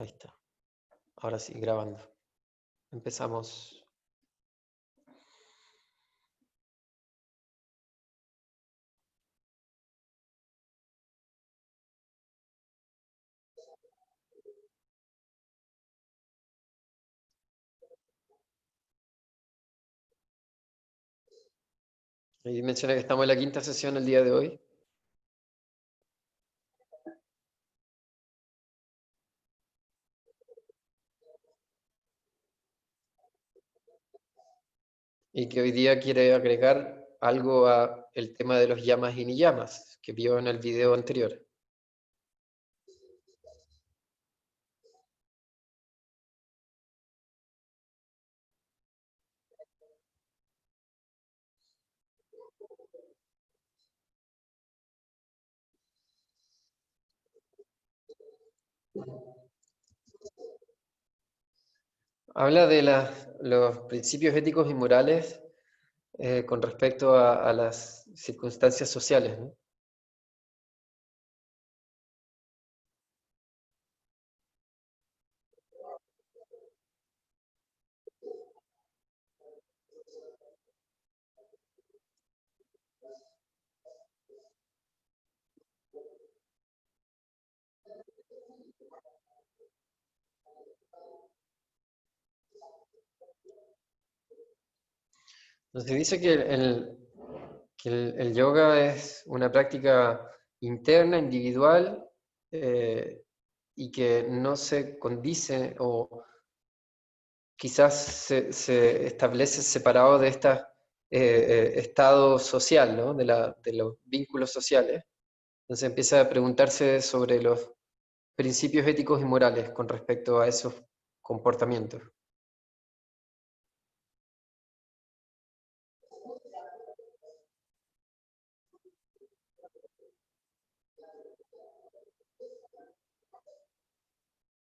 Ahí está. Ahora sí, grabando. Empezamos. Y menciona que estamos en la quinta sesión el día de hoy. Y que hoy día quiere agregar algo a el tema de los llamas y niyamas que vio en el video anterior. Habla de los principios éticos y morales con respecto a las circunstancias sociales, ¿no? Entonces dice que el yoga es una práctica interna, individual, y que no se condice o quizás se establece separado de este estado social, ¿no? De los vínculos sociales. Entonces empieza a preguntarse sobre los principios éticos y morales con respecto a esos comportamientos.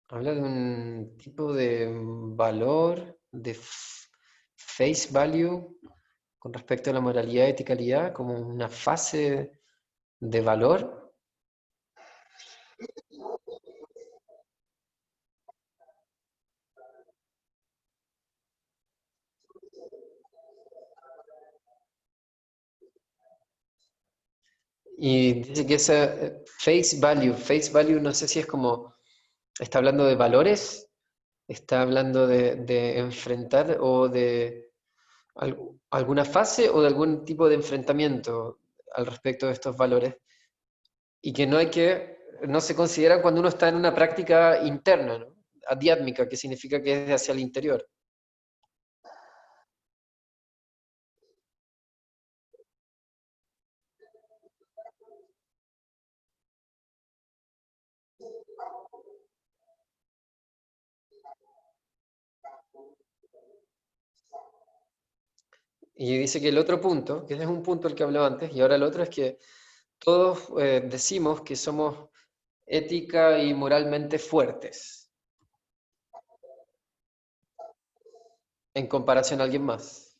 Habla de un tipo de valor, de face value con respecto a la moralidad y eticalidad, como una fase de valor. Y dice que esa face value no sé si es como, está hablando de valores, está hablando de enfrentar o de alguna fase o de algún tipo de enfrentamiento al respecto de estos valores y que no se consideran cuando uno está en una práctica interna, ¿no? Adhiátmica, que significa que es hacia el interior. Y dice que el otro punto, que ese es un punto el que hablaba antes, y ahora el otro es que todos decimos que somos ética y moralmente fuertes en comparación a alguien más.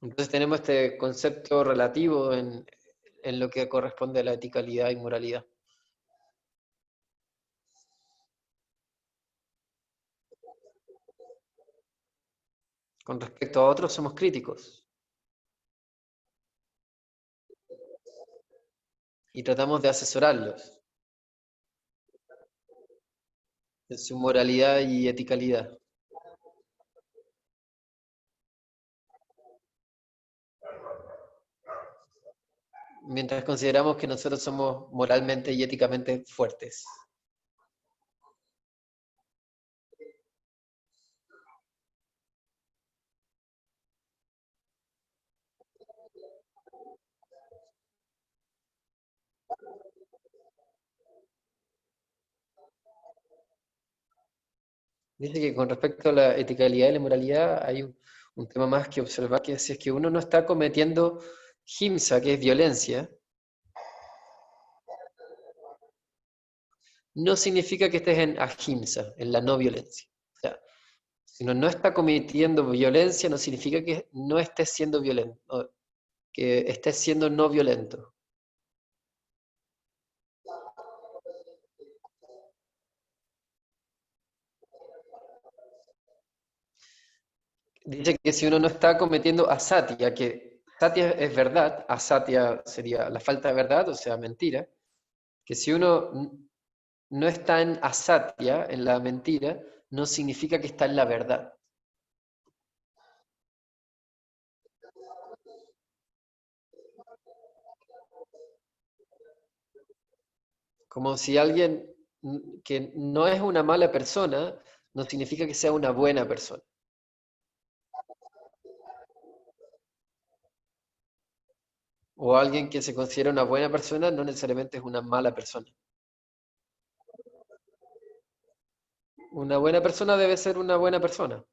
Entonces tenemos este concepto relativo en lo que corresponde a la eticalidad y moralidad. Con respecto a otros somos críticos y tratamos de asesorarlos en su moralidad y eticalidad, mientras consideramos que nosotros somos moralmente y éticamente fuertes. Dice que con respecto a la eticalidad y la moralidad hay un tema más que observar, que si es que uno no está cometiendo himsa, que es violencia, no significa que estés en ahimsa, en la no violencia. O sea, si uno no está cometiendo violencia, no significa que no estés siendo violento, que estés siendo no violento. Dice que si uno no está cometiendo asatya, que satya es verdad, asatya sería la falta de verdad, o sea, mentira, que si uno no está en asatya, en la mentira, no significa que está en la verdad. Como si alguien que no es una mala persona, no significa que sea una buena persona. O alguien que se considera una buena persona no necesariamente es una mala persona. Una buena persona debe ser una buena persona.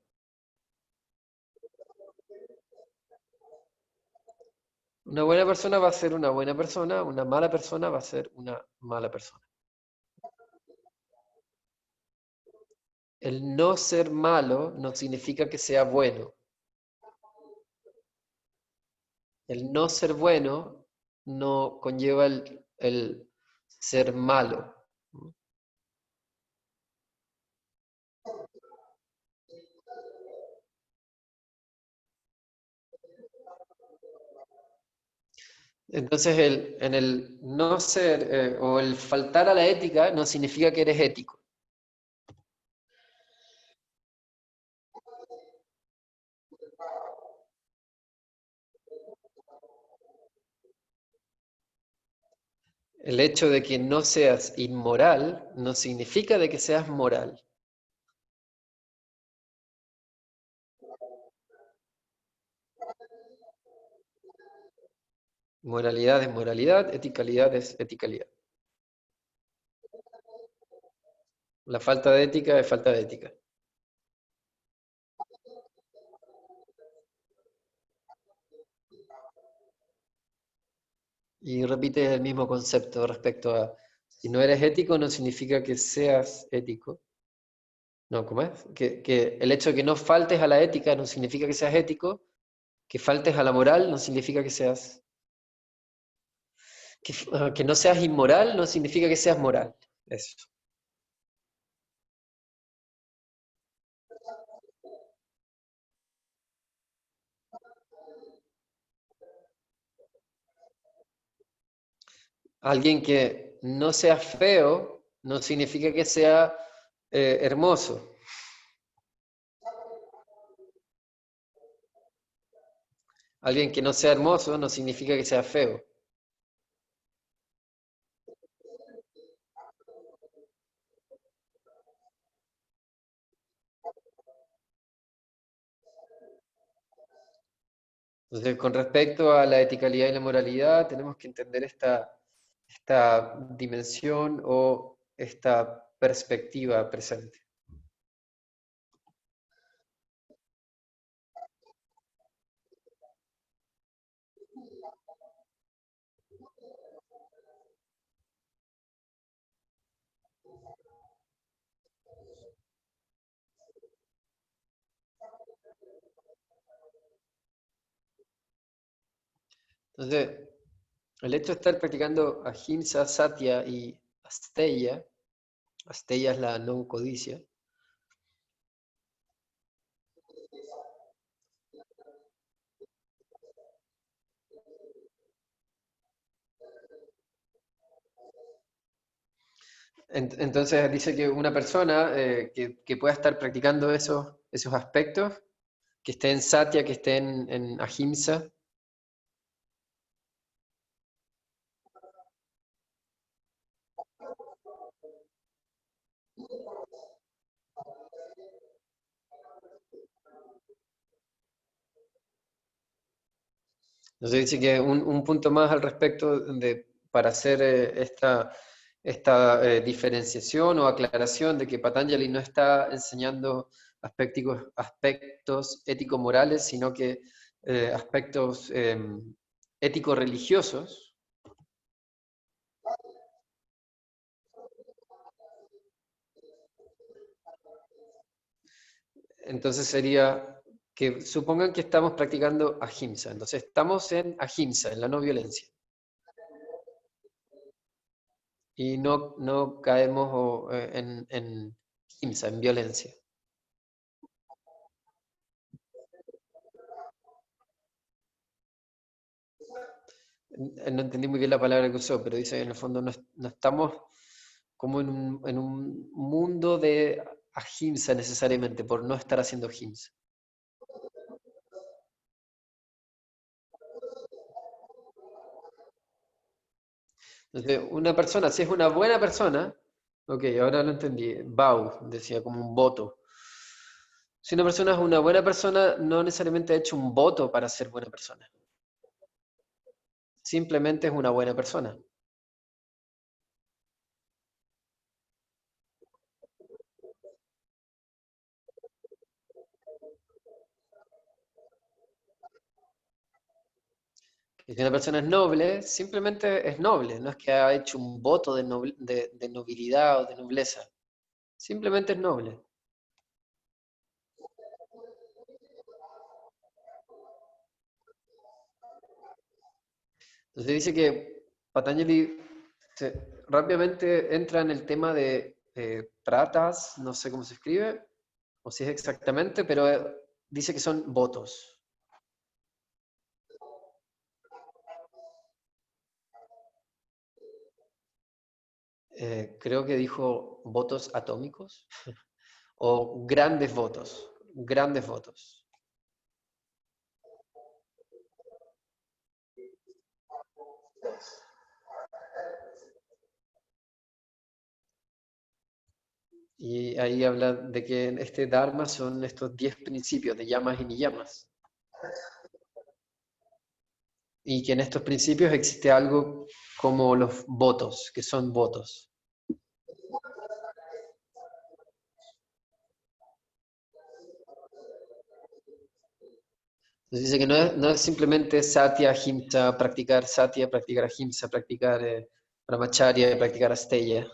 Una buena persona va a ser una buena persona, una mala persona va a ser una mala persona. El no ser malo no significa que sea bueno. El no ser bueno no conlleva el ser malo. Entonces, en el no ser o el faltar a la ética no significa que eres ético. El hecho de que no seas inmoral no significa de que seas moral. Moralidad es moralidad, eticalidad es eticalidad. La falta de ética es falta de ética. Y repites el mismo concepto respecto a si no eres ético no significa que seas ético. No, ¿cómo es? Que el hecho de que no faltes a la ética no significa que seas ético, que faltes a la moral no significa que seas, que no seas inmoral no significa que seas moral. Eso. Alguien que no sea feo no significa que sea hermoso. Alguien que no sea hermoso no significa que sea feo. Entonces, con respecto a la eticalidad y la moralidad, tenemos que entender esta dimensión o esta perspectiva presente. Entonces, el hecho de estar practicando ahimsa, satya y asteya, asteya es la no codicia, entonces dice que una persona que pueda estar practicando esos aspectos, que esté en satya, que esté en ahimsa, entonces dice que un punto más al respecto para hacer esta diferenciación o aclaración de que Patanjali no está enseñando aspectos ético-morales, sino que aspectos ético-religiosos. Entonces sería que supongan que estamos practicando ahimsa. Entonces estamos en ahimsa, en la no violencia. Y no caemos en himsa, en violencia. no entendí muy bien la palabra que usó, pero dice que en el fondo no estamos como en un mundo de ahimsa necesariamente, por no estar haciendo ahimsa. Entonces, una persona, si es una buena persona, ok, ahora lo entendí, Bau decía como un voto. Si una persona es una buena persona, no necesariamente ha hecho un voto para ser buena persona. Simplemente es una buena persona. Que si una persona es noble, simplemente es noble, no es que ha hecho un voto de nobilidad o de nobleza. Simplemente es noble. Entonces dice que Patanjali rápidamente entra en el tema de pratas, no sé cómo se escribe, o si es exactamente, pero dice que son votos. Creo que dijo votos atómicos o grandes votos, grandes votos. Y ahí habla de que en este Dharma son estos 10 principios de llamas y niyamas. Y que en estos principios existe algo como los votos, que son votos. Entonces dice que no es simplemente satya, practicar ahimsa, practicar brahmacharya, practicar asteya.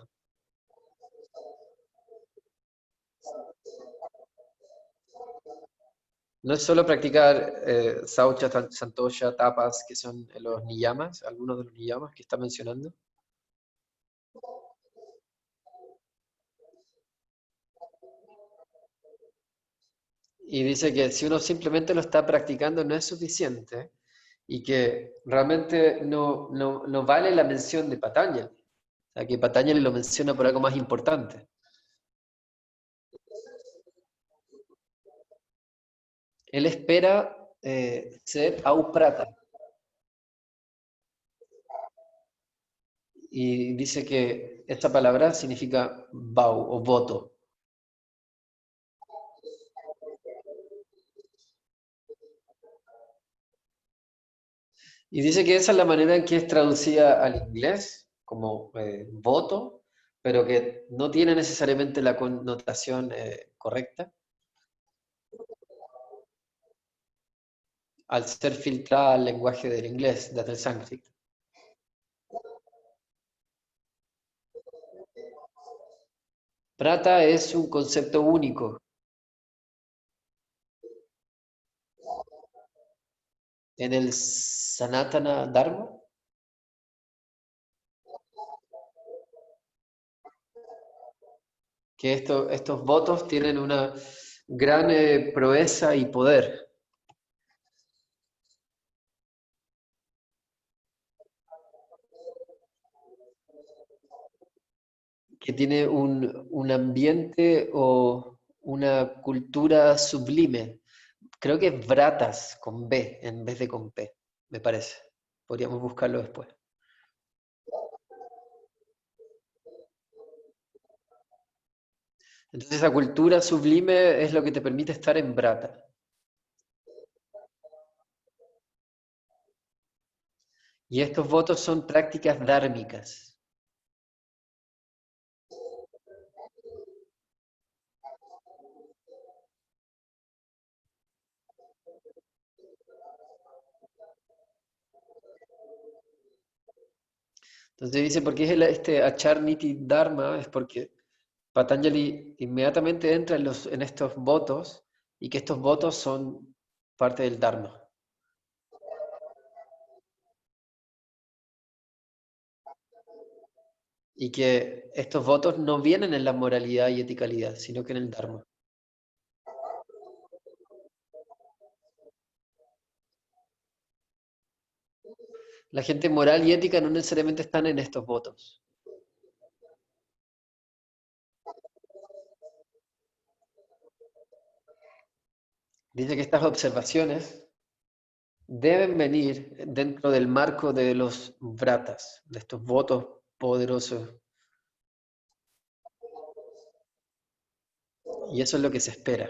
No es solo practicar saucha, santosha, tapas, que son los niyamas, algunos de los niyamas que está mencionando. Y dice que si uno simplemente lo está practicando no es suficiente y que realmente no vale la mención de Patanjali. O sea, que Patanjali lo menciona por algo más importante. Él espera ser auprata y dice que esta palabra significa vau o voto. Y dice que esa es la manera en que es traducida al inglés, como voto, pero que no tiene necesariamente la connotación correcta, al ser filtrada al lenguaje del inglés, desde el sánscrito. Prata es un concepto único en el Sanatana Dharma, que estos votos tienen una gran proeza y poder, que tiene un ambiente o una cultura sublime. Creo que es Vratas con B en vez de con P, me parece. Podríamos buscarlo después. Entonces esa cultura sublime es lo que te permite estar en Vrata. Y estos votos son prácticas dármicas. Entonces dice, ¿por qué es este Acharniti Dharma? Es porque Patanjali inmediatamente entra en estos votos y que estos votos son parte del Dharma. Y que estos votos no vienen en la moralidad y eticalidad, sino que en el Dharma. La gente moral y ética no necesariamente están en estos votos. Dice que estas observaciones deben venir dentro del marco de los vratas, de estos votos poderosos. Y eso es lo que se espera.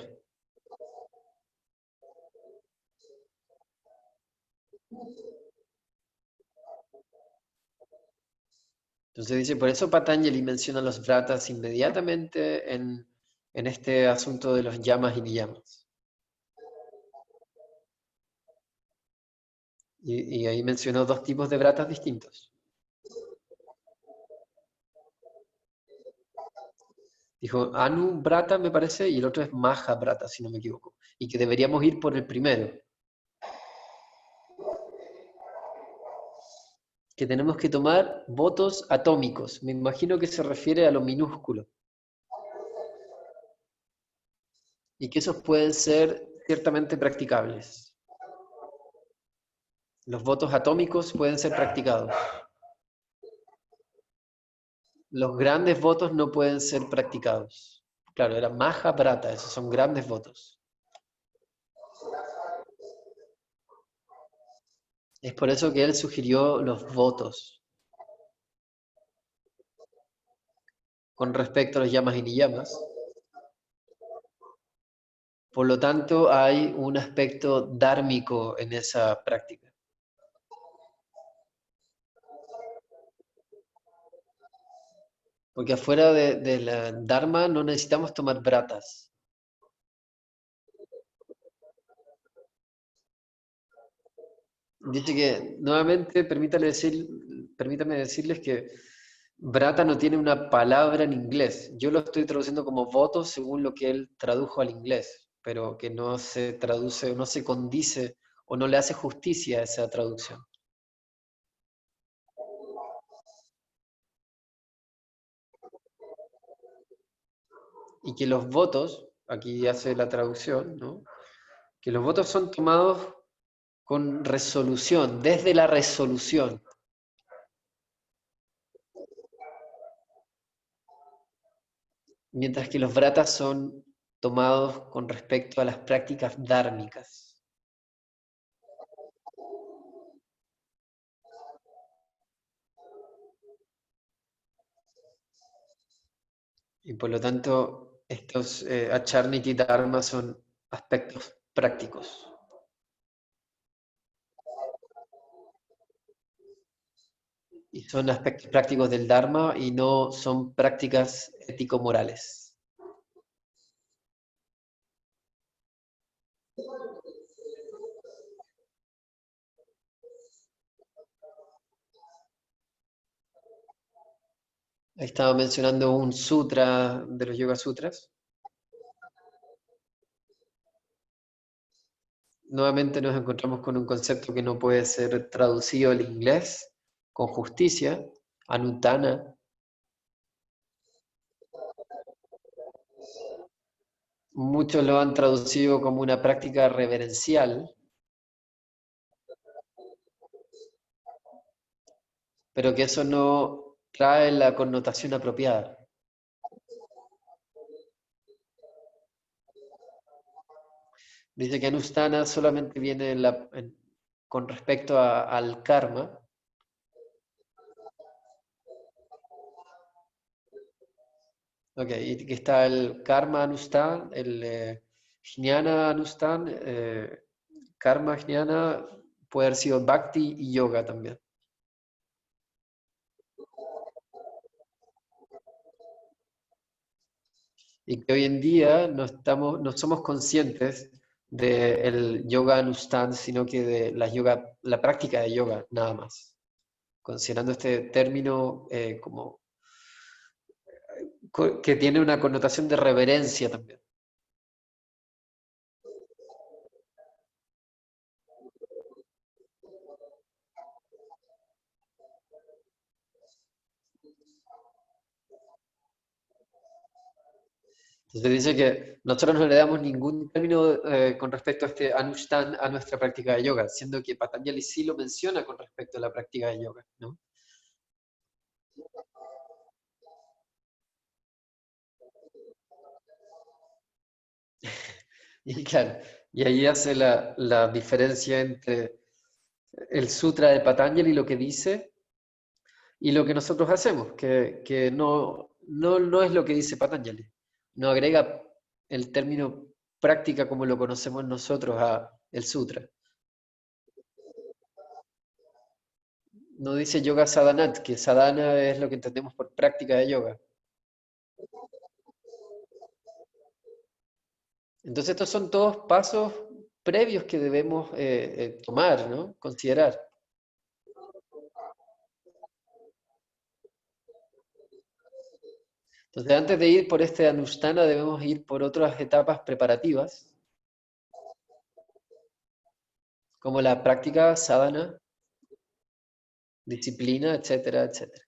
Entonces dice, por eso Patanjali menciona los vratas inmediatamente en este asunto de los yamas y niyamas. Y ahí mencionó dos tipos de vratas distintos. Dijo Anu Brata, me parece, y el otro es Maha Brata, si no me equivoco. Y que deberíamos ir por el primero. Que tenemos que tomar votos atómicos. Me imagino que se refiere a lo minúsculo. Y que esos pueden ser ciertamente practicables. Los votos atómicos pueden ser practicados. Los grandes votos no pueden ser practicados. Claro, era Maha Brata, esos son grandes votos. Es por eso que él sugirió los votos con respecto a los yamas y niyamas. Por lo tanto, hay un aspecto dármico en esa práctica. Porque afuera de la Dharma no necesitamos tomar bratas. Dice que, nuevamente, permítame decirles que brata no tiene una palabra en inglés. Yo lo estoy traduciendo como votos según lo que él tradujo al inglés, pero que no se traduce, no se condice o no le hace justicia a esa traducción. Y que los votos, aquí hace la traducción, ¿no? Que los votos son tomados con resolución, desde la resolución, mientras que los vratas son tomados con respecto a las prácticas dármicas. Y por lo tanto, estos acharniti dharma son aspectos prácticos. Y son aspectos prácticos del dharma y no son prácticas ético-morales. Ahí estaba mencionando un sutra de los Yoga Sutras. Nuevamente nos encontramos con un concepto que no puede ser traducido al inglés con justicia, anutana. Muchos lo han traducido como una práctica reverencial, pero que eso no trae la connotación apropiada. Dice que anustana solamente viene con respecto al karma. Ok, y que está el karma anustan, el jnana anustan, karma jnana puede haber sido bhakti y yoga también. Y que hoy en día no somos conscientes del yoga anustan, sino que de la práctica de yoga, nada más. Considerando este término como que tiene una connotación de reverencia también. Entonces dice que nosotros no le damos ningún término con respecto a este Anushthan a nuestra práctica de yoga, siendo que Patanjali sí lo menciona con respecto a la práctica de yoga, ¿no? Y claro, y ahí hace la diferencia entre el sutra de Patanjali, lo que dice, y lo que nosotros hacemos, que no es lo que dice Patanjali. No agrega el término práctica como lo conocemos nosotros a el sutra. No dice yoga sadhanat, que sadhana es lo que entendemos por práctica de yoga. Entonces estos son todos pasos previos que debemos tomar, ¿no? Considerar. Entonces antes de ir por este Anushtana debemos ir por otras etapas preparativas, como la práctica, sadhana, disciplina, etcétera, etcétera.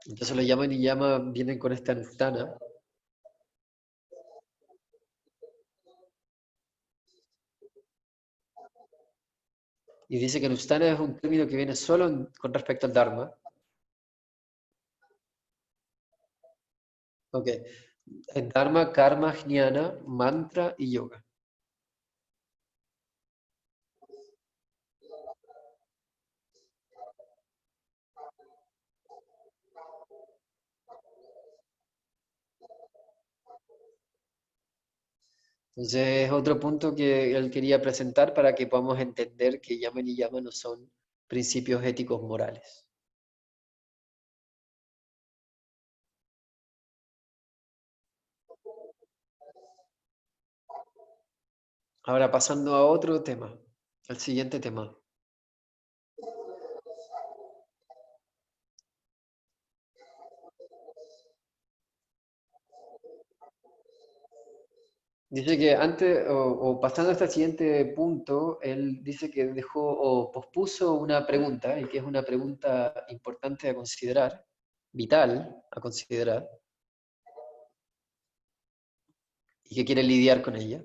Entonces lo llaman y llaman, vienen con este Anushtana. Y dice que Anushtana es un término que viene solo con respecto al Dharma. Ok. En Dharma, Karma, Jnana, Mantra y Yoga. Entonces es otro punto que él quería presentar para que podamos entender que Yama y Yama no son principios éticos morales. Ahora pasando a otro tema, al siguiente tema. Dice que antes, o pasando hasta el siguiente punto, él dice que dejó o pospuso una pregunta, y que es una pregunta importante a considerar, vital a considerar, y que quiere lidiar con ella.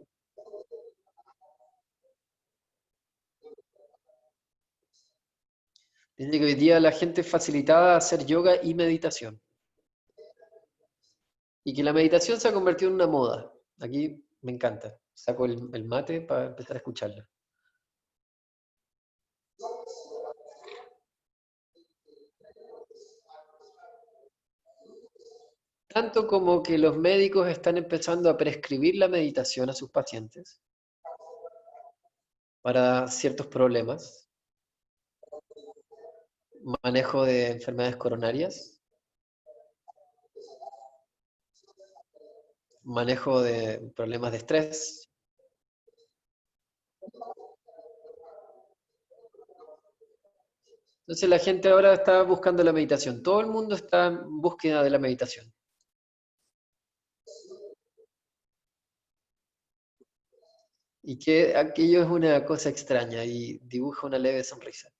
Dice que hoy día la gente es facilitada a hacer yoga y meditación, y que la meditación se ha convertido en una moda. Aquí me encanta. Saco el mate para empezar a escucharla. Tanto como que los médicos están empezando a prescribir la meditación a sus pacientes para ciertos problemas, manejo de enfermedades coronarias, manejo de problemas de estrés. Entonces la gente ahora está buscando la meditación. Todo el mundo está en búsqueda de la meditación. Y que aquello es una cosa extraña y dibuja una leve sonrisa.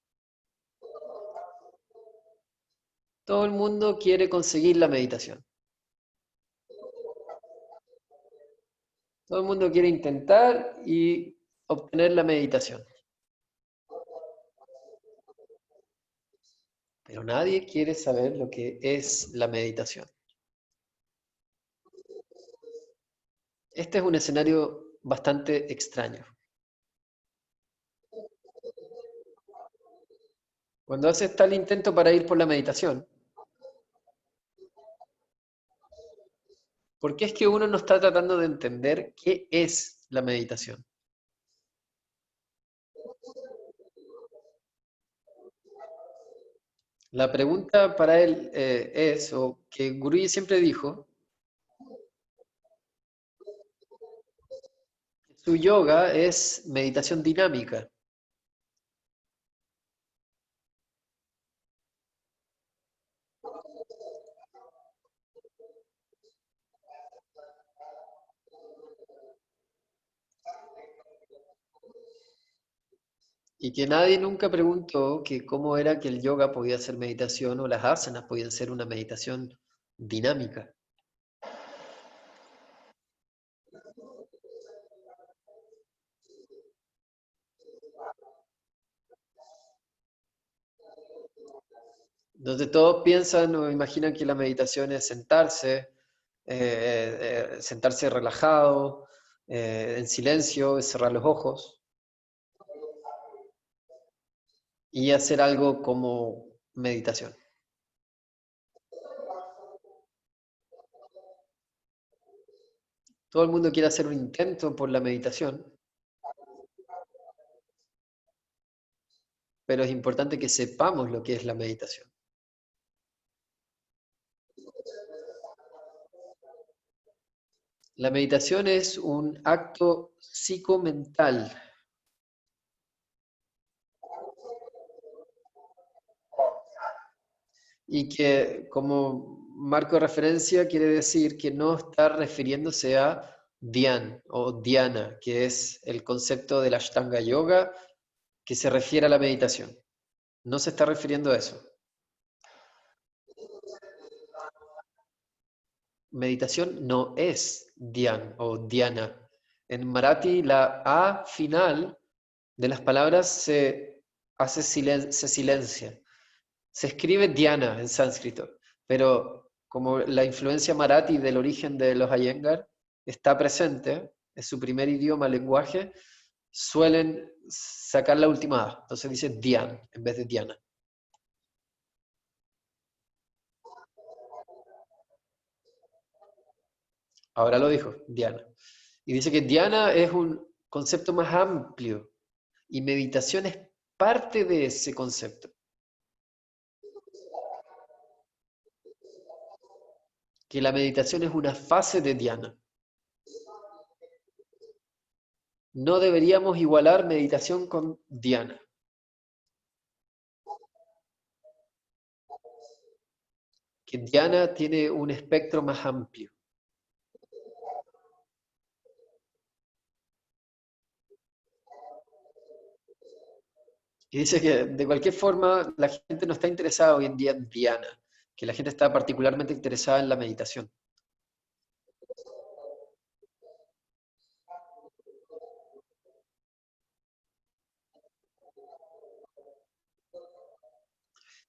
Todo el mundo quiere conseguir la meditación. Todo el mundo quiere intentar y obtener la meditación. Pero nadie quiere saber lo que es la meditación. Este es un escenario bastante extraño. Cuando haces tal intento para ir por la meditación, ¿por qué es que uno no está tratando de entender qué es la meditación? La pregunta para él es, o que Guruji siempre dijo, su yoga es meditación dinámica. Y que nadie nunca preguntó que cómo era que el yoga podía ser meditación o las asanas podían ser una meditación dinámica. Donde todos piensan o imaginan que la meditación es sentarse relajado, en silencio, cerrar los ojos y hacer algo como meditación. Todo el mundo quiere hacer un intento por la meditación, pero es importante que sepamos lo que es la meditación. La meditación es un acto psicomental y que como marco de referencia quiere decir que no está refiriéndose a Dhyan o Dhyana, que es el concepto de la Ashtanga Yoga que se refiere a la meditación. No se está refiriendo a eso. Meditación no es Dhyan o Dhyana. En Marathi la A final de las palabras se silencia. Se escribe Dhyana en sánscrito, pero como la influencia marathi del origen de los Iyengar está presente, es su primer idioma, lenguaje, suelen sacar la última A. Entonces dice Dhyan en vez de Dhyana. Ahora lo dijo, Dhyana. Y dice que Dhyana es un concepto más amplio y meditación es parte de ese concepto. Que la meditación es una fase de Dhyana. No deberíamos igualar meditación con Dhyana. Que Dhyana tiene un espectro más amplio. Y dice que de cualquier forma la gente no está interesada hoy en día en Dhyana, que la gente está particularmente interesada en la meditación.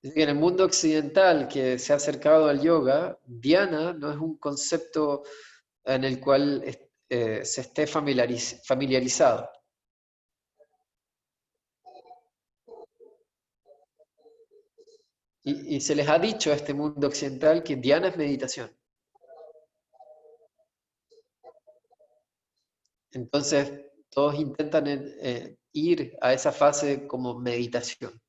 Dice que en el mundo occidental que se ha acercado al yoga, Dhyana no es un concepto en el cual se esté familiarizado. Y se les ha dicho a este mundo occidental que Dhyana es meditación. Entonces, todos intentan ir a esa fase como meditación.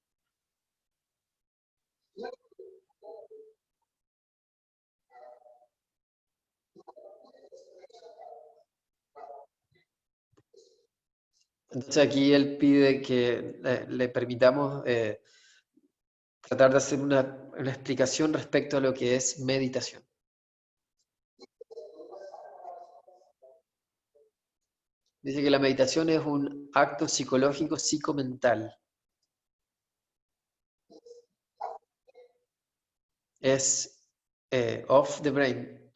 Entonces aquí él pide que le permitamos tratar de hacer una explicación respecto a lo que es meditación. Dice que la meditación es un acto psicológico psicomental. Es off the brain,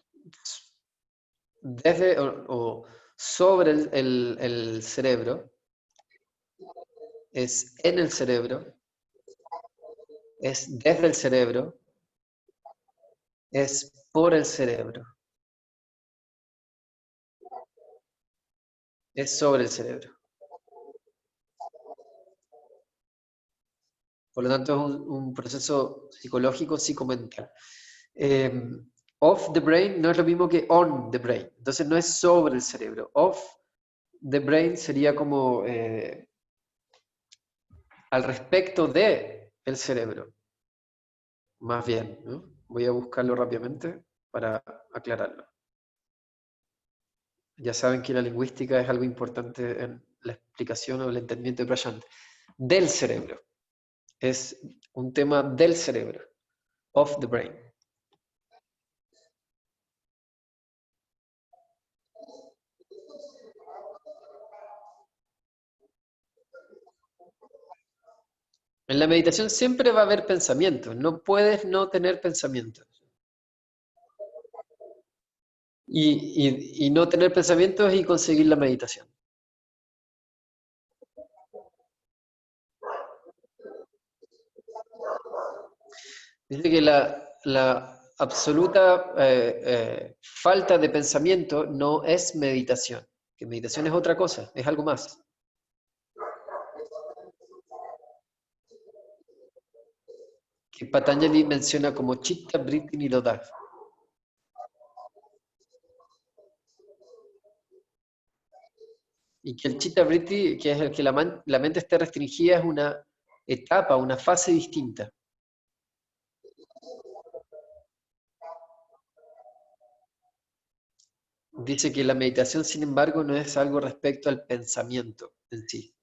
desde o sobre el cerebro, es en el cerebro, es desde el cerebro, es por el cerebro, es sobre el cerebro. Por lo tanto, es un proceso psicológico psicomental. Eh, Off the brain no es lo mismo que on the brain. Entonces no es sobre el cerebro. Off the brain sería como al respecto de el cerebro, más bien, ¿no? Voy a buscarlo rápidamente para aclararlo. Ya saben que la lingüística es algo importante en la explicación o el entendimiento de Prashant. Del cerebro. Es un tema del cerebro. Of the brain. En la meditación siempre va a haber pensamientos, no puedes no tener pensamientos. Y no tener pensamientos y conseguir la meditación. Dice que la absoluta falta de pensamiento no es meditación, que meditación es otra cosa, es algo más. Que Patanjali menciona como Chitta Vritti Nirodha. Y que el Chitta Vritti, que es el que la mente esté restringida, es una etapa, una fase distinta. Dice que la meditación, sin embargo, no es algo respecto al pensamiento en sí.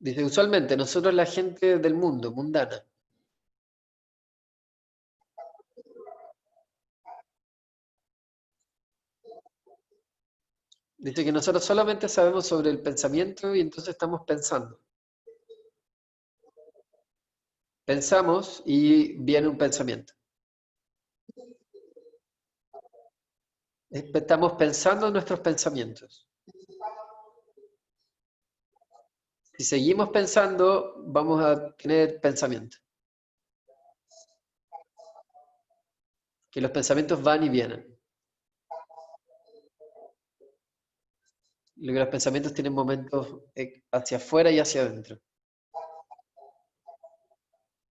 Dice, usualmente nosotros la gente del mundo, mundana, dice que nosotros solamente sabemos sobre el pensamiento y entonces estamos pensando. Pensamos y viene un pensamiento. Estamos pensando en nuestros pensamientos. Si seguimos pensando, vamos a tener pensamiento. Que los pensamientos van y vienen. Los pensamientos tienen momentos hacia afuera y hacia adentro.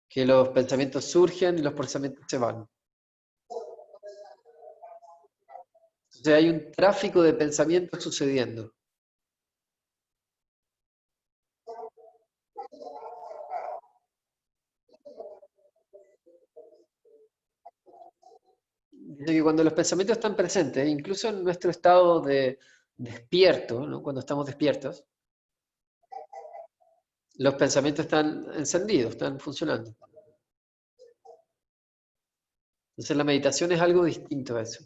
Que los pensamientos surgen y los pensamientos se van. Entonces hay un tráfico de pensamientos sucediendo. Dice que cuando los pensamientos están presentes, incluso en nuestro estado de despierto, ¿no? Cuando estamos despiertos, los pensamientos están encendidos, están funcionando. Entonces la meditación es algo distinto a eso.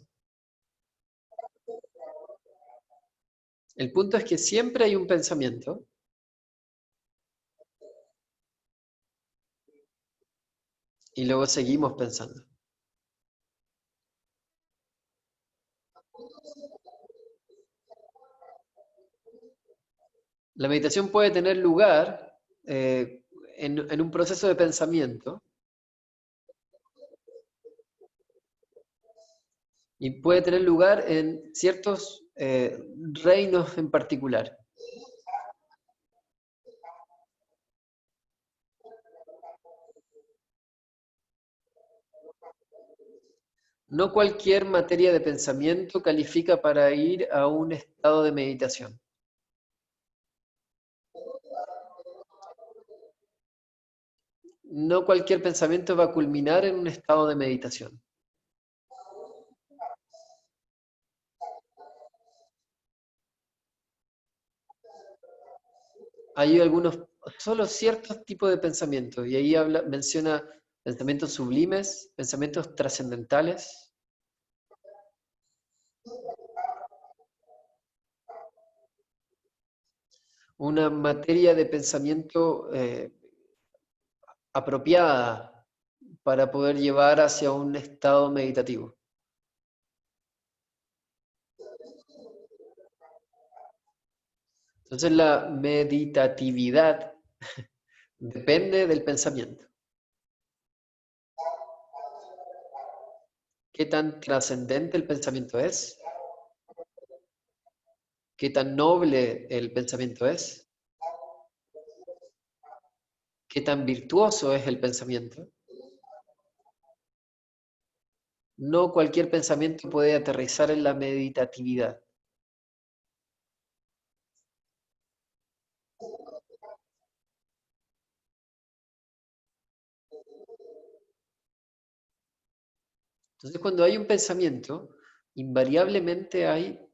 El punto es que siempre hay un pensamiento y luego seguimos pensando. La meditación puede tener lugar en un proceso de pensamiento y puede tener lugar en ciertos reinos en particular. No cualquier materia de pensamiento califica para ir a un estado de meditación. No cualquier pensamiento va a culminar en un estado de meditación. Hay algunos, solo ciertos tipos de pensamientos, y ahí menciona pensamientos sublimes, pensamientos trascendentales, una materia de pensamiento apropiada para poder llevar hacia un estado meditativo. Entonces la meditatividad depende del pensamiento. ¿Qué tan trascendente el pensamiento es? ¿Qué tan noble el pensamiento es? ¿Qué tan virtuoso es el pensamiento? No cualquier pensamiento puede aterrizar en la meditatividad. Entonces, cuando hay un pensamiento, invariablemente hay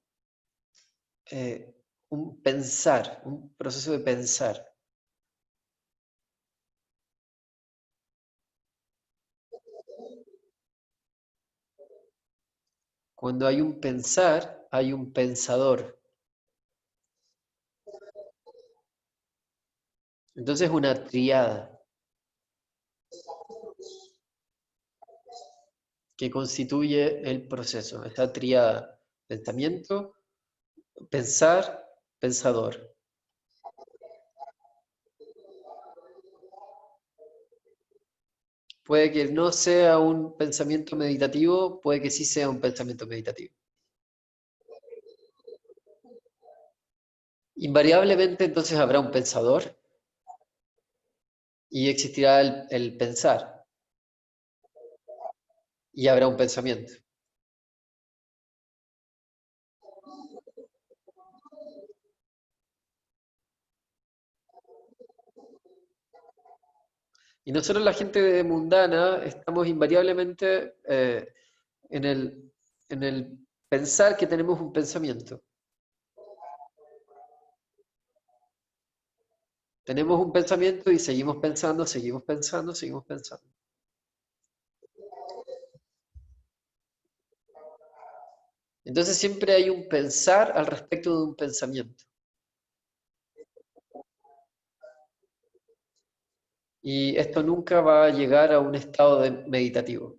eh, un pensar, un proceso de pensar. Cuando hay un pensar, hay un pensador. Entonces una triada que constituye el proceso, esta triada, pensamiento, pensar, pensador. Puede que no sea un pensamiento meditativo, puede que sí sea un pensamiento meditativo. Invariablemente entonces habrá un pensador y existirá el pensar y habrá un pensamiento. Y nosotros la gente mundana estamos invariablemente en en el pensar que tenemos un pensamiento. Tenemos un pensamiento y seguimos pensando, seguimos pensando, seguimos pensando. Entonces siempre hay un pensar al respecto de un pensamiento. Y esto nunca va a llegar a un estado meditativo.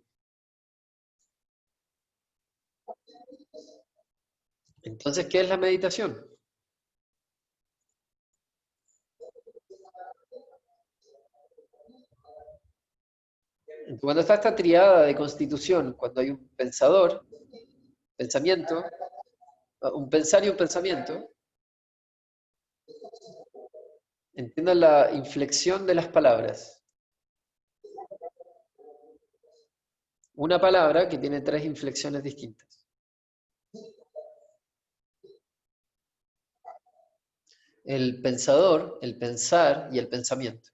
Entonces, ¿qué es la meditación? Cuando está esta triada de constitución, cuando hay un pensador, pensamiento, un pensar y un pensamiento, entiendan la inflexión de las palabras. Una palabra que tiene tres inflexiones distintas. El pensador, el pensar y el pensamiento.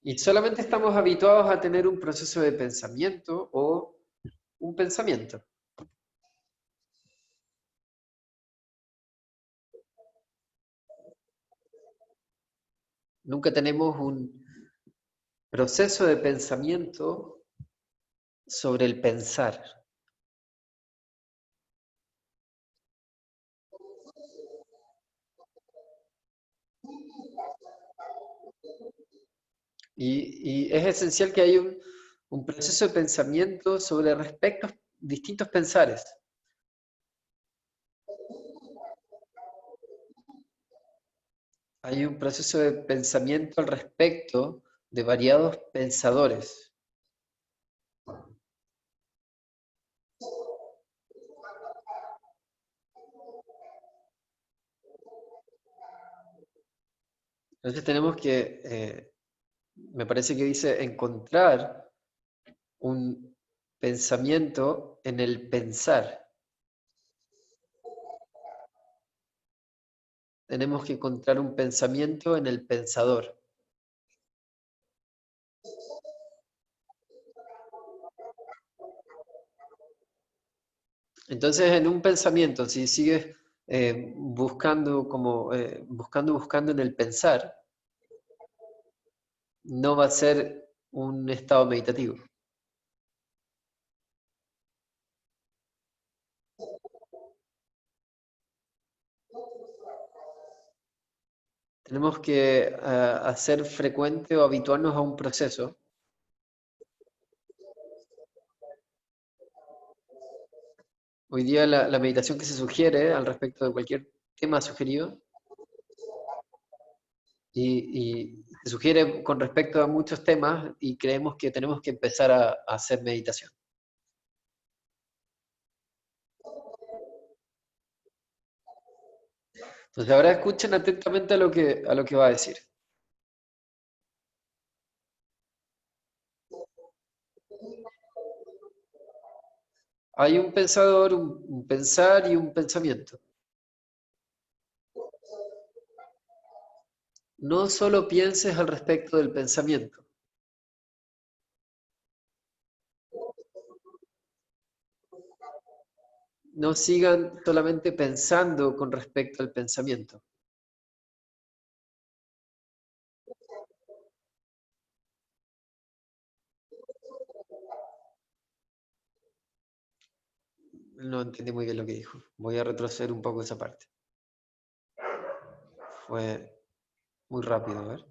Y solamente estamos habituados a tener un proceso de pensamiento o un pensamiento. Nunca tenemos un proceso de pensamiento sobre el pensar. Y es esencial que haya un proceso de pensamiento sobre respectos distintos pensares. Hay un proceso de pensamiento al respecto de variados pensadores. Entonces tenemos que, me parece que dice, encontrar un pensamiento en el pensar. Tenemos que encontrar un pensamiento en el pensador. Entonces, en un pensamiento, si sigues buscando como buscando en el pensar, no va a ser un estado meditativo. Tenemos que hacer frecuente o habituarnos a un proceso. Hoy día la meditación que se sugiere al respecto de cualquier tema sugerido y se sugiere con respecto a muchos temas y creemos que tenemos que empezar a hacer meditación. Entonces ahora escuchen atentamente a lo que va a decir. Hay un pensador, un pensar y un pensamiento. No solo pienses al respecto del pensamiento. No sigan solamente pensando con respecto al pensamiento. No entendí muy bien lo que dijo. Voy a retroceder un poco esa parte. Fue muy rápido, a ver.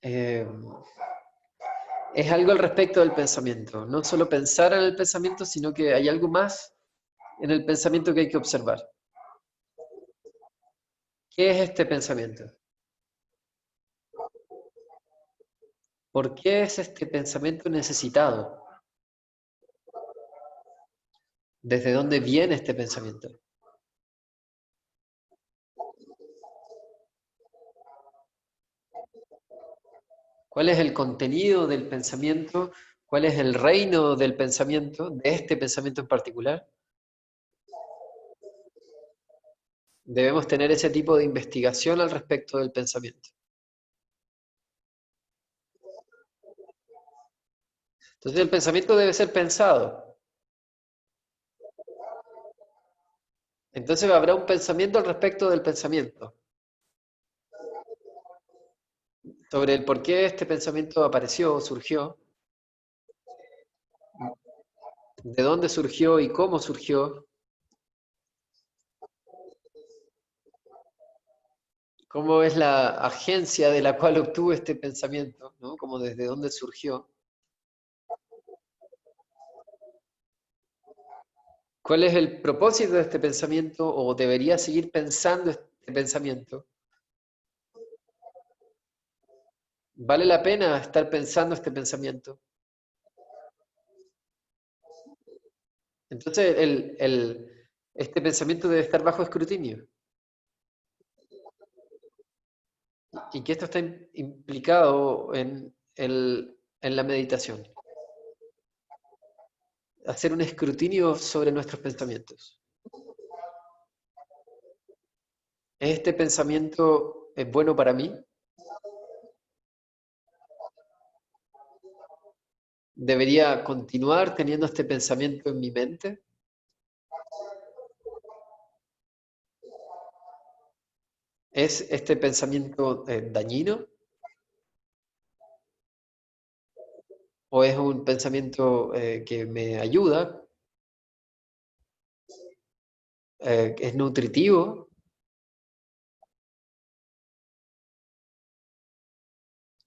Eh, es algo al respecto del pensamiento. No solo pensar en el pensamiento, sino que hay algo más en el pensamiento que hay que observar. ¿Qué es este pensamiento? ¿Por qué es este pensamiento necesitado? ¿Desde dónde viene este pensamiento? ¿Cuál es el contenido del pensamiento? ¿Cuál es el reino del pensamiento, de este pensamiento en particular? Debemos tener ese tipo de investigación al respecto del pensamiento. Entonces el pensamiento debe ser pensado. Entonces habrá un pensamiento al respecto del pensamiento, sobre el por qué este pensamiento apareció, surgió, de dónde surgió y cómo surgió, cómo es la agencia de la cual obtuvo este pensamiento, ¿no? Como desde dónde surgió. ¿Cuál es el propósito de este pensamiento o debería seguir pensando este pensamiento? ¿Vale la pena estar pensando este pensamiento? Entonces este pensamiento debe estar bajo escrutinio y que esto está implicado en la meditación. Hacer un escrutinio sobre nuestros pensamientos. ¿Es este pensamiento bueno para mí? ¿Debería continuar teniendo este pensamiento en mi mente? ¿Es este pensamiento dañino? ¿O es un pensamiento que me ayuda? ¿Es nutritivo?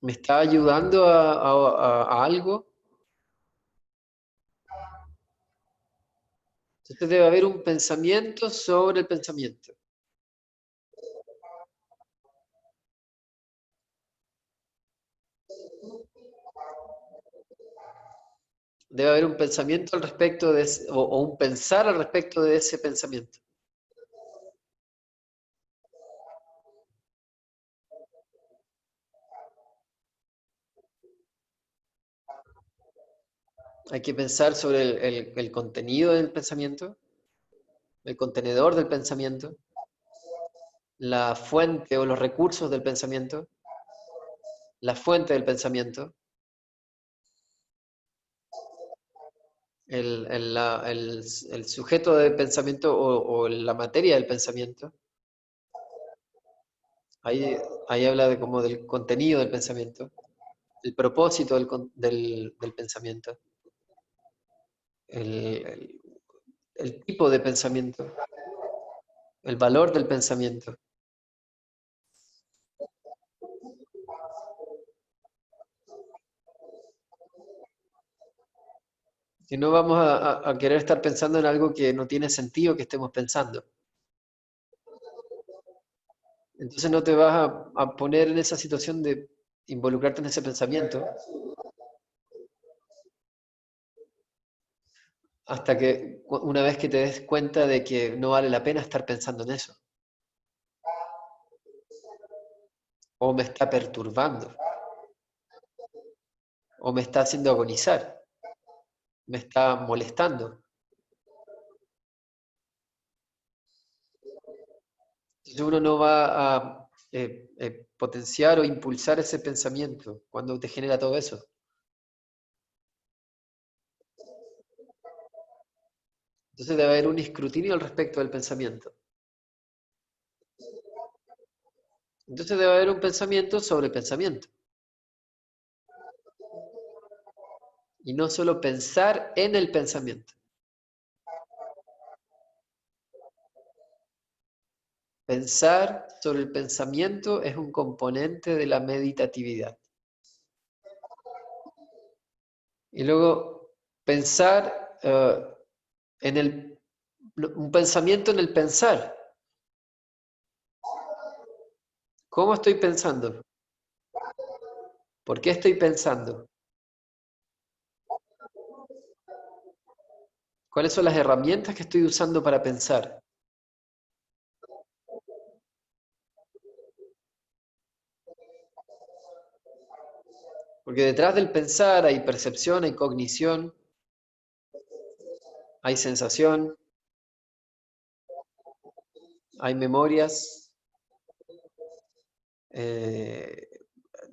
¿Me está ayudando a algo? Entonces debe haber un pensamiento sobre el pensamiento. Debe haber un pensamiento al respecto de o un pensar al respecto de ese pensamiento. Hay que pensar sobre el contenido del pensamiento, el contenedor del pensamiento, la fuente o los recursos del pensamiento, la fuente del pensamiento, el sujeto del pensamiento o la materia del pensamiento. Ahí habla de como del contenido del pensamiento, el propósito del pensamiento, el, el- el tipo de pensamiento, el valor del pensamiento. Si no vamos a querer estar pensando en algo que no tiene sentido que estemos pensando. Entonces no te vas a poner en esa situación de involucrarte en ese pensamiento hasta que una vez que te des cuenta de que no vale la pena estar pensando en eso, o me está perturbando, o me está haciendo agonizar, me está molestando. Entonces uno no va a potenciar o impulsar ese pensamiento cuando te genera todo eso. Entonces debe haber un escrutinio al respecto del pensamiento. Entonces debe haber un pensamiento sobre el pensamiento. Y no solo pensar en el pensamiento. Pensar sobre el pensamiento es un componente de la meditatividad. Y luego pensar en un pensamiento en el pensar. ¿Cómo estoy pensando? ¿Por qué estoy pensando? ¿Cuáles son las herramientas que estoy usando para pensar? Porque detrás del pensar hay percepción, hay cognición, hay sensación, hay memorias. eh,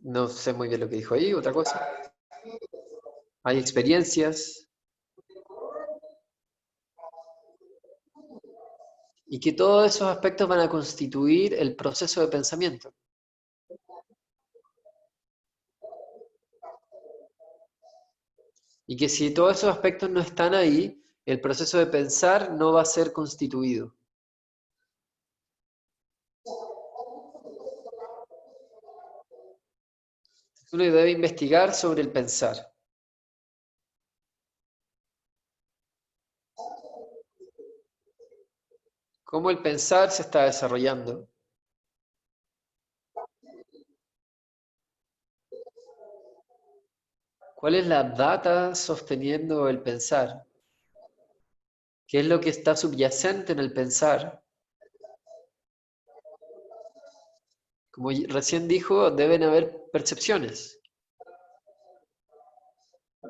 no sé muy bien lo que dijo ahí, otra cosa. Hay experiencias. Y que todos esos aspectos van a constituir el proceso de pensamiento. Y que si todos esos aspectos no están ahí, el proceso de pensar no va a ser constituido. Uno debe investigar sobre el pensar. Cómo el pensar se está desarrollando. ¿Cuál es la data sosteniendo el pensar? ¿Qué es lo que está subyacente en el pensar? Como recién dijo, deben haber percepciones.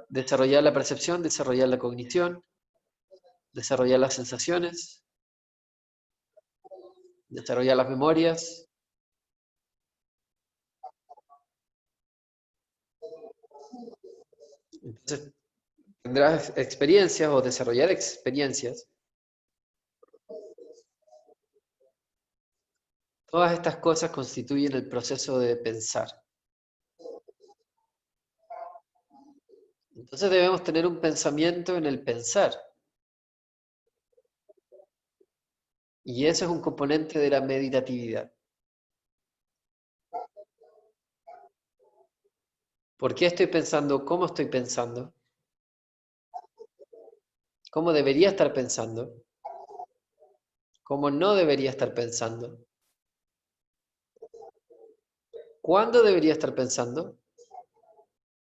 Desarrollar la percepción, desarrollar la cognición, desarrollar las sensaciones, desarrollar las memorias. Entonces, tendrás experiencias o desarrollar experiencias. Todas estas cosas constituyen el proceso de pensar. Entonces debemos tener un pensamiento en el pensar. Y eso es un componente de la meditatividad. ¿Por qué estoy pensando? ¿Cómo estoy pensando? ¿Cómo debería estar pensando? ¿Cómo no debería estar pensando? ¿Cuándo debería estar pensando?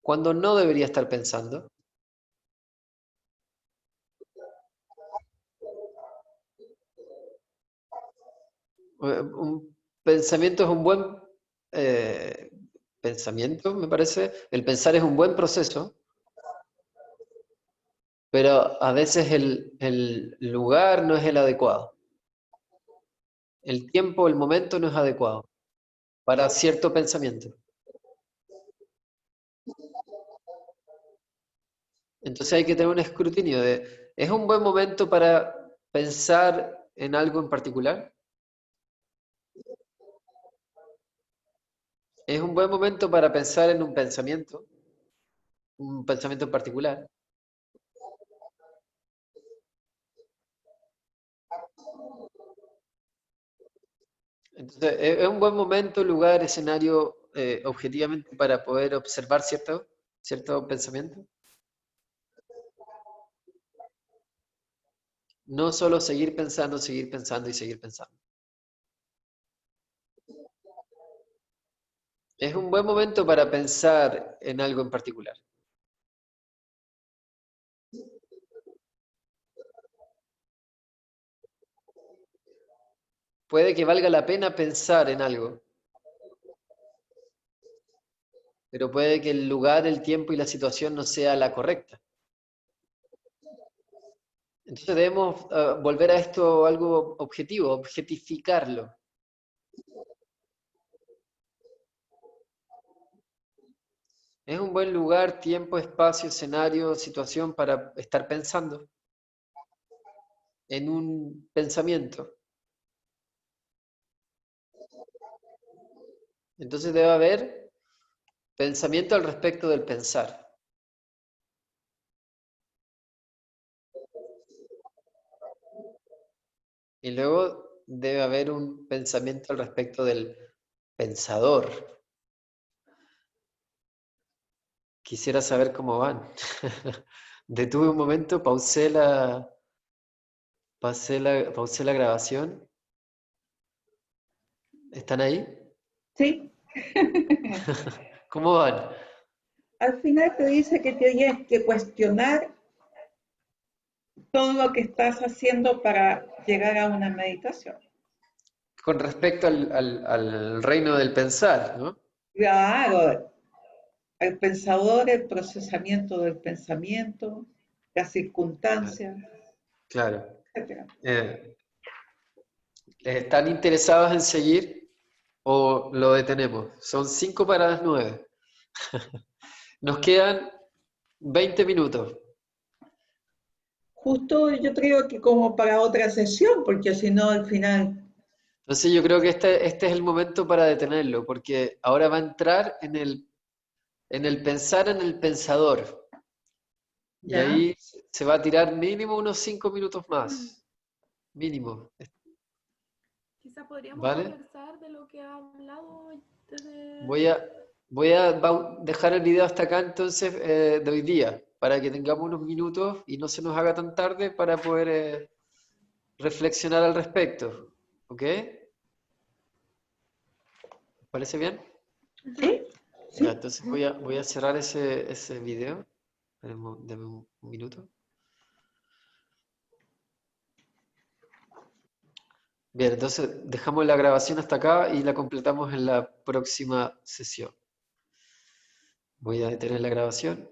¿Cuándo no debería estar pensando? Un pensamiento es un buen eh, pensamiento, me parece. El pensar es un buen proceso, pero a veces el lugar no es el adecuado. El tiempo, el momento no es adecuado para cierto pensamiento. Entonces hay que tener un escrutinio de, ¿es un buen momento para pensar en algo en particular? ¿Es un buen momento para pensar en un pensamiento en particular? Entonces, ¿es un buen momento, lugar, escenario, objetivamente para poder observar cierto pensamiento? No solo seguir pensando y seguir pensando. Es un buen momento para pensar en algo en particular. Puede que valga la pena pensar en algo, pero puede que el lugar, el tiempo y la situación no sea la correcta. Entonces debemos volver a esto algo objetivo, objetificarlo. Es un buen lugar, tiempo, espacio, escenario, situación para estar pensando. en un pensamiento. Entonces debe haber pensamiento al respecto del pensar. Y luego debe haber un pensamiento al respecto del pensador. Quisiera saber cómo van. Detuve un momento, pausé la grabación. ¿Están ahí? Sí, ¿Cómo van? al final te dice que tienes que cuestionar todo lo que estás haciendo para llegar a una meditación. Con respecto al reino del pensar, ¿no? Claro, el pensador, el procesamiento del pensamiento, las circunstancias, Claro. etc. Eh, ¿Están interesados en seguir o lo detenemos? Son 5 para las 9. Nos quedan 20 minutos. Justo yo creo que como para otra sesión, porque si no al final, Entonces yo creo que este es el momento para detenerlo, porque ahora va a entrar en el pensar en el pensador. Y ¿ya? ahí se va a tirar mínimo unos 5 minutos más. Mínimo. Quizás podríamos ¿Vale? conversar de lo que ha hablado desde... Voy a, voy a dejar el video hasta acá entonces de hoy día, para que tengamos unos minutos y no se nos haga tan tarde para poder reflexionar al respecto. ¿Ok? ¿Parece bien? ¿Sí? Ya, ¿Sí? entonces voy a cerrar ese video. Deme un minuto. Bien, entonces dejamos la grabación hasta acá y la completamos en la próxima sesión. Voy a detener la grabación.